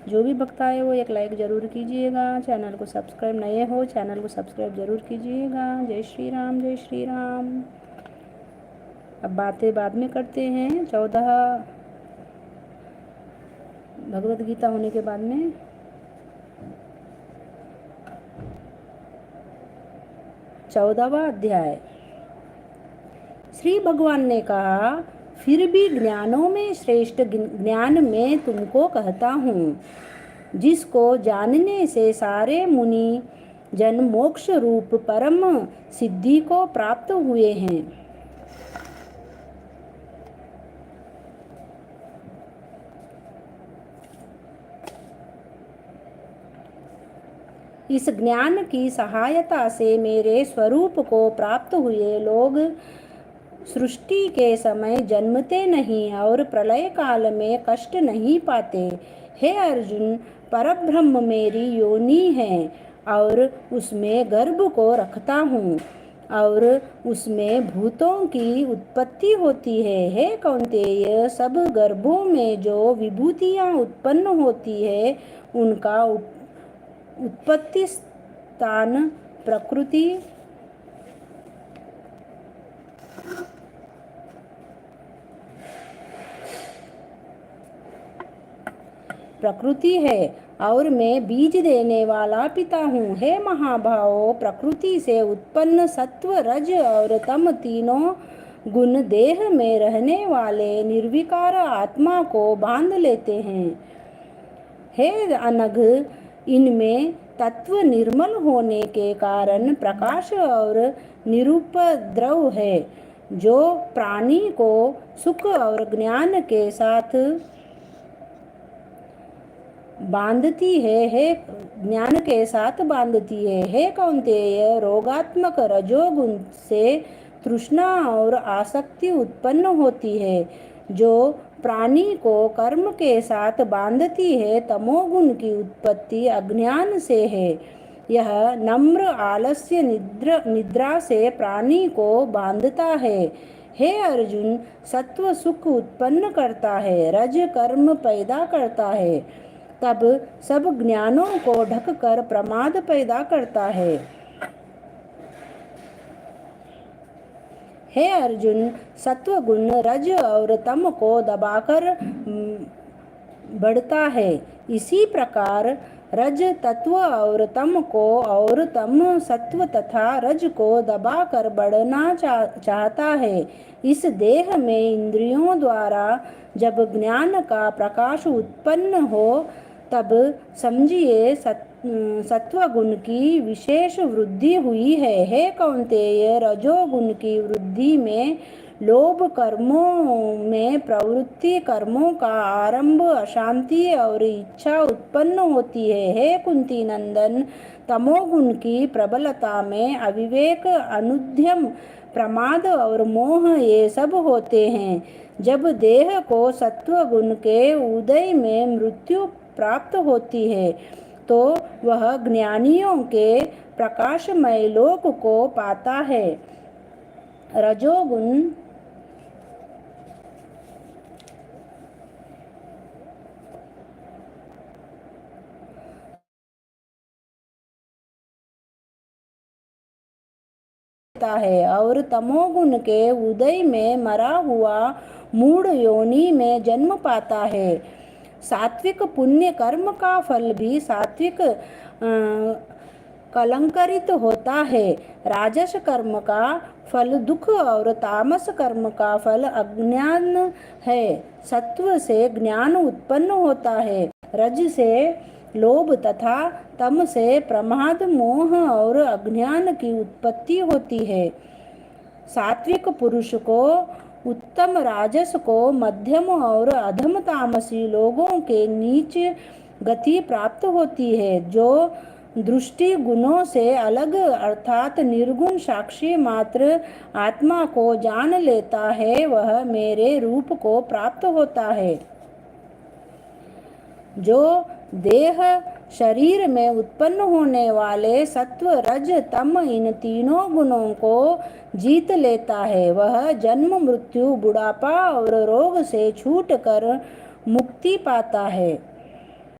जो भी भक्त आए वो एक लाइक ज़रूर कीजिएगा। चैनल को सब्सक्राइब, नए हो चैनल को सब्सक्राइब ज़रूर कीजिएगा। जय श्री राम, जय श्री राम। अब बातें बाद में करते हैं। 14 भगवत गीता होने के बाद में 14वां अध्याय। श्री भगवान ने कहा, फिर भी ज्ञानों में श्रेष्ठ ज्ञान मैं तुमको कहता हूँ, जिसको जानने से सारे मुनि जन मोक्ष रूप परम सिद्धि को प्राप्त हुए हैं। इस ज्ञान की सहायता से मेरे स्वरूप को प्राप्त हुए लोग सृष्टि के समय जन्मते नहीं और प्रलय काल में कष्ट नहीं पाते। हे अर्जुन, परब्रह्म मेरी योनि है और उसमें गर्भ को रखता हूँ और उसमें भूतों की उत्पत्ति होती है। हे कौन्तेय, सब गर्भों में जो विभूतियाँ उत्पन्न होती है उनका उत्पत्ति स्थान प्रकृति है और मैं बीज देने वाला पिता हूँ। हे महाभावों, प्रकृति से उत्पन्न सत्व, रज और तम तीनों गुण देह में रहने वाले निर्विकार आत्मा को बांध लेते हैं। हे अनघ, इनमें तत्व निर्मल होने के कारण प्रकाश और निरुपद्रव है, जो प्राणी को सुख और ज्ञान के साथ बांधती है। ज्ञान के साथ बांधती है। हे कौन्तेय, रोगात्मक रजोगुण से तृष्णा और आसक्ति उत्पन्न होती है, जो प्राणी को कर्म के साथ बांधती है। तमोगुण की उत्पत्ति अज्ञान से है। यह नम्र आलस्य निद्रा से प्राणी को बांधता है। हे अर्जुन, सत्व सुख उत्पन्न करता है, रज कर्म पैदा करता है, तब सब ज्ञानों को ढककर प्रमाद पैदा करता है। हे अर्जुन, सत्व गुण रज और तम को दबाकर बढ़ता है। इसी प्रकार रज तत्व और तम को और तम सत्व तथा रज को दबाकर बढ़ना चाहता है। इस देह में इंद्रियों द्वारा जब ज्ञान का प्रकाश उत्पन्न हो, तब समझिए सत्वगुण की विशेष वृद्धि हुई है। हे कौन्तेय, रजोगुण की वृद्धि में लोभ कर्मों में प्रवृत्ति, कर्मों का आरंभ, अशांति और इच्छा उत्पन्न होती है। हे कुंती नंदन, तमोगुण की प्रबलता में अविवेक, अनुद्यम, प्रमाद और मोह ये सब होते हैं। जब देह को सत्वगुण के उदय में मृत्यु प्राप्त होती है, तो वह ज्ञानियों के प्रकाशमय लोक को पाता है। रजोगुण है और तमोगुण के उदय में मरा हुआ मूढ़ योनि में जन्म पाता है। सात्विक पुण्य कर्म का फल भी सात्विक कलंकरित होता है। राजस कर्म का फल दुख और तामस कर्म का फल अज्ञान है। सत्व से ज्ञान उत्पन्न होता है, रज से लोभ तथा तम से प्रमाद, मोह और अज्ञान की उत्पत्ति होती है। सात्विक पुरुष को उत्तम राजस को मध्यम और अधम तामसी लोगों के नीच गति प्राप्त होती है। जो दृष्टि गुणों से अलग अर्थात निर्गुण साक्षी मात्र आत्मा को जान लेता है, वह मेरे रूप को प्राप्त होता है। जो देह शरीर में उत्पन्न होने वाले सत्व रज तम इन तीनों गुणों को जीत लेता है, वह जन्म मृत्यु बुढ़ापा और रोग से छूटकर मुक्ति पाता है।